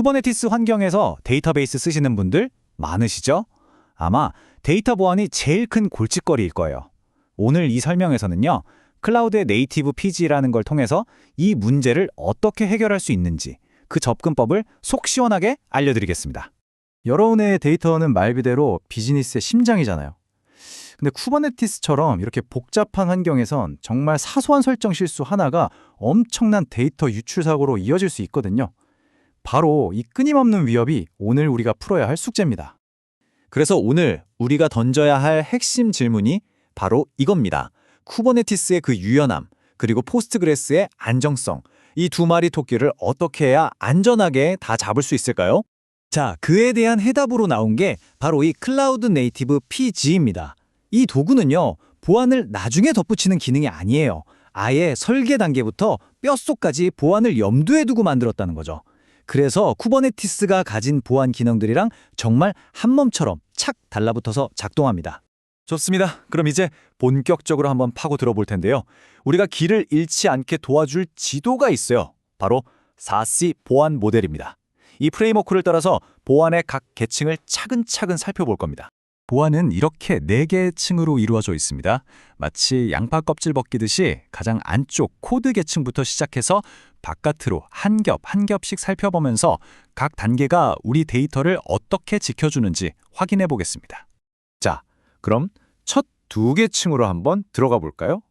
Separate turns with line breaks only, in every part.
쿠버네티스 환경에서 데이터베이스 쓰시는 분들 많으시죠? 아마 데이터 보안이 제일 큰 골칫거리일 거예요. 오늘 이 설명에서는요, 클라우드의 네이티브 PG라는 걸 통해서 이 문제를 어떻게 해결할 수 있는지 그 접근법을 속 시원하게 알려드리겠습니다.
여러분의 데이터는 말 그대로 비즈니스의 심장이잖아요. 근데 쿠버네티스처럼 이렇게 복잡한 환경에선 정말 사소한 설정 실수 하나가 엄청난 데이터 유출 사고로 이어질 수 있거든요. 바로 이 끊임없는 위협이 오늘 우리가 풀어야 할 숙제입니다.
그래서 오늘 우리가 던져야 할 핵심 질문이 바로 이겁니다. 쿠버네티스의 그 유연함, 그리고 포스트그레스의 안정성, 이 두 마리 토끼를 어떻게 해야 안전하게 다 잡을 수 있을까요? 자, 그에 대한 해답으로 나온 게 바로 이 클라우드 네이티브 PG입니다. 이 도구는요, 보안을 나중에 덧붙이는 기능이 아니에요. 아예 설계 단계부터 뼛속까지 보안을 염두에 두고 만들었다는 거죠. 그래서 쿠버네티스가 가진 보안 기능들이랑 정말 한 몸처럼 착 달라붙어서 작동합니다. 좋습니다. 그럼 이제 본격적으로 한번 파고 들어볼 텐데요. 우리가 길을 잃지 않게 도와줄 지도가 있어요. 바로 4C 보안 모델입니다. 이 프레임워크를 따라서 보안의 각 계층을 차근차근 살펴볼 겁니다.
보안은 이렇게 4개의 층으로 이루어져 있습니다. 마치 양파 껍질 벗기듯이 가장 안쪽 코드 계층부터 시작해서 바깥으로 한 겹 한 겹씩 살펴보면서 각 단계가 우리 데이터를 어떻게 지켜주는지 확인해 보겠습니다.
자, 그럼 첫 2개 층으로 한번 들어가 볼까요?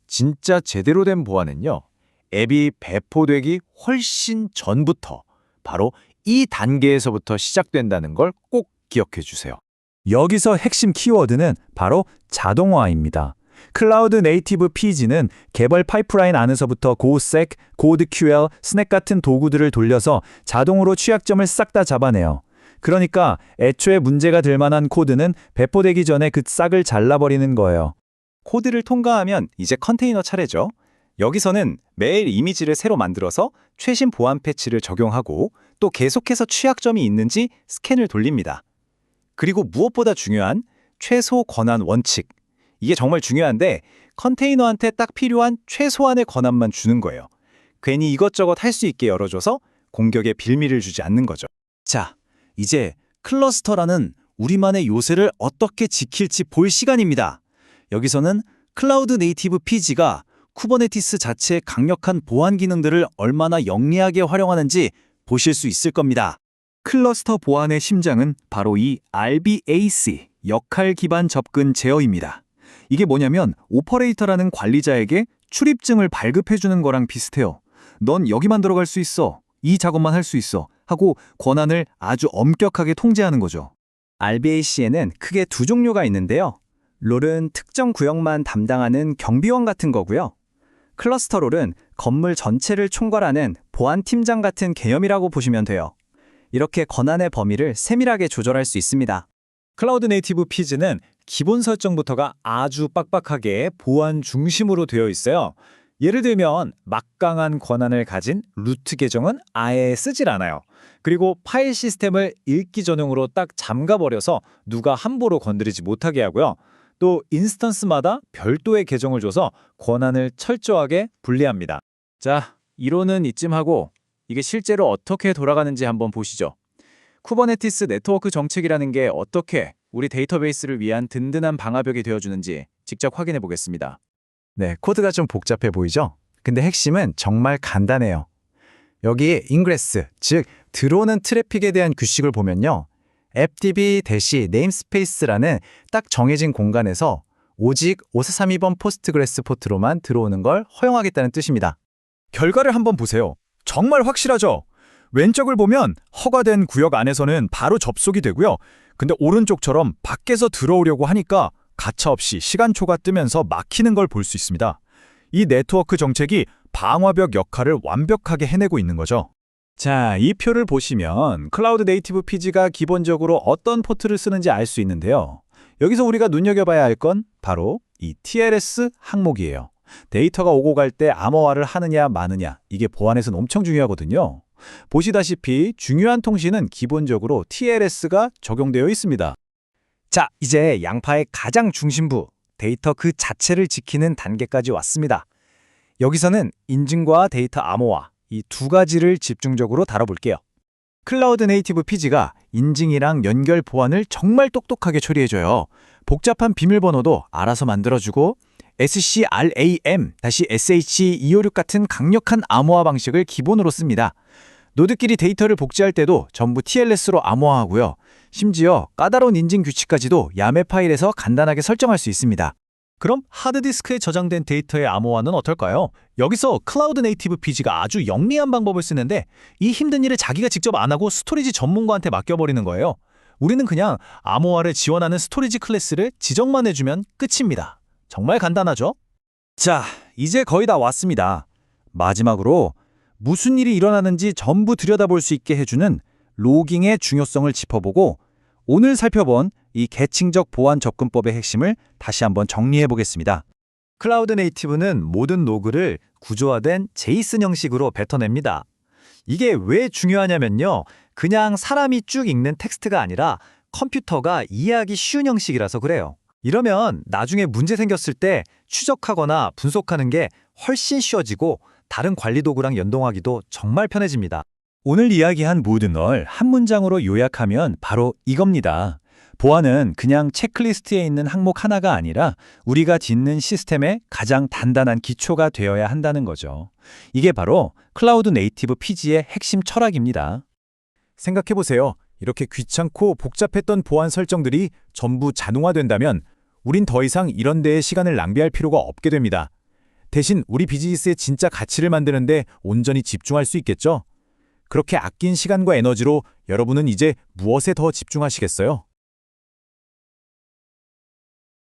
진짜 제대로 된 보안은요, 앱이 배포되기 훨씬 전부터 바로 이 단계에서부터 시작된다는 걸 꼭 기억해 주세요.
여기서 핵심 키워드는 바로 자동화입니다. 클라우드 네이티브 PG는 개발 파이프라인 안에서부터 고색, 고드QL, 스낵 같은 도구들을 돌려서 자동으로 취약점을 싹 다 잡아내요. 그러니까 애초에 문제가 될 만한 코드는 배포되기 전에 그 싹을 잘라버리는 거예요.
코드를 통과하면 이제 컨테이너 차례죠. 여기서는 매일 이미지를 새로 만들어서 최신 보안 패치를 적용하고 또 계속해서 취약점이 있는지 스캔을 돌립니다. 그리고 무엇보다 중요한 최소 권한 원칙. 이게 정말 중요한데 컨테이너한테 딱 필요한 최소한의 권한만 주는 거예요. 괜히 이것저것 할 수 있게 열어줘서 공격에 빌미를 주지 않는 거죠. 자, 이제 클러스터라는 우리만의 요새를 어떻게 지킬지 볼 시간입니다. 여기서는 클라우드 네이티브 PG가 쿠버네티스 자체의 강력한 보안 기능들을 얼마나 영리하게 활용하는지 보실 수 있을 겁니다.
클러스터 보안의 심장은 바로 이 RBAC, 역할 기반 접근 제어입니다. 이게 뭐냐면 오퍼레이터라는 관리자에게 출입증을 발급해주는 거랑 비슷해요. 넌 여기만 들어갈 수 있어. 이 작업만 할 수 있어. 하고 권한을 아주 엄격하게 통제하는 거죠.
RBAC에는 크게 두 종류가 있는데요. 롤은 특정 구역만 담당하는 경비원 같은 거고요. 클러스터 롤은 건물 전체를 총괄하는 보안팀장 같은 개념이라고 보시면 돼요. 이렇게 권한의 범위를 세밀하게 조절할 수 있습니다. 클라우드 네이티브 PG는 기본 설정부터가 아주 빡빡하게 보안 중심으로 되어 있어요. 예를 들면 막강한 권한을 가진 루트 계정은 아예 쓰질 않아요. 그리고 파일 시스템을 읽기 전용으로 딱 잠가버려서 누가 함부로 건드리지 못하게 하고요. 또 인스턴스마다 별도의 계정을 줘서 권한을 철저하게 분리합니다. 자, 이론은 이쯤 하고 이게 실제로 어떻게 돌아가는지 한번 보시죠. 쿠버네티스 네트워크 정책이라는 게 어떻게 우리 데이터베이스를 위한 든든한 방화벽이 되어주는지 직접 확인해 보겠습니다.
네, 코드가 좀 복잡해 보이죠? 근데 핵심은 정말 간단해요. 여기 인그레스, 즉 들어오는 트래픽에 대한 규칙을 보면요. fdb-namespace라는 딱 정해진 공간에서 오직 5432번 포스트그레스 포트로만 들어오는 걸 허용하겠다는 뜻입니다.
결과를 한번 보세요. 정말 확실하죠? 왼쪽을 보면 허가된 구역 안에서는 바로 접속이 되고요. 근데 오른쪽처럼 밖에서 들어오려고 하니까 가차없이 시간초가 뜨면서 막히는 걸 볼 수 있습니다. 이 네트워크 정책이 방화벽 역할을 완벽하게 해내고 있는 거죠. 자, 이 표를 보시면 클라우드 네이티브 PG가 기본적으로 어떤 포트를 쓰는지 알 수 있는데요. 여기서 우리가 눈여겨봐야 할 건 바로 이 TLS 항목이에요. 데이터가 오고 갈 때 암호화를 하느냐 마느냐, 이게 보안에서는 엄청 중요하거든요. 보시다시피 중요한 통신은 기본적으로 TLS가 적용되어 있습니다. 자, 이제 양파의 가장 중심부, 데이터 그 자체를 지키는 단계까지 왔습니다. 여기서는 인증과 데이터 암호화, 이 두 가지를 집중적으로 다뤄볼게요.
클라우드 네이티브 PG가 인증이랑 연결 보안을 정말 똑똑하게 처리해줘요. 복잡한 비밀번호도 알아서 만들어주고 SCRAM-SH256 같은 강력한 암호화 방식을 기본으로 씁니다. 노드끼리 데이터를 복제할 때도 전부 TLS로 암호화하고요. 심지어 까다로운 인증 규칙까지도 야매 파일에서 간단하게 설정할 수 있습니다.
그럼 하드디스크에 저장된 데이터의 암호화는 어떨까요? 여기서 클라우드 네이티브 PG가 아주 영리한 방법을 쓰는데 이 힘든 일을 자기가 직접 안 하고 스토리지 전문가한테 맡겨버리는 거예요. 우리는 그냥 암호화를 지원하는 스토리지 클래스를 지정만 해주면 끝입니다. 정말 간단하죠?
자, 이제 거의 다 왔습니다. 마지막으로 무슨 일이 일어나는지 전부 들여다볼 수 있게 해주는 로깅의 중요성을 짚어보고 오늘 살펴본 이 계층적 보안 접근법의 핵심을 다시 한번 정리해 보겠습니다. 클라우드 네이티브는 모든 로그를 구조화된 제이슨 형식으로 뱉어냅니다. 이게 왜 중요하냐면요. 그냥 사람이 쭉 읽는 텍스트가 아니라 컴퓨터가 이해하기 쉬운 형식이라서 그래요. 이러면 나중에 문제 생겼을 때 추적하거나 분석하는 게 훨씬 쉬워지고 다른 관리 도구랑 연동하기도 정말 편해집니다. 오늘 이야기한 모든 걸 한 문장으로 요약하면 바로 이겁니다. 보안은 그냥 체크리스트에 있는 항목 하나가 아니라 우리가 짓는 시스템의 가장 단단한 기초가 되어야 한다는 거죠. 이게 바로 클라우드 네이티브 PG의 핵심 철학입니다. 생각해보세요. 이렇게 귀찮고 복잡했던 보안 설정들이 전부 자동화된다면 우린 더 이상 이런 데에 시간을 낭비할 필요가 없게 됩니다. 대신 우리 비즈니스의 진짜 가치를 만드는데 온전히 집중할 수 있겠죠? 그렇게 아낀 시간과 에너지로 여러분은 이제 무엇에 더 집중하시겠어요?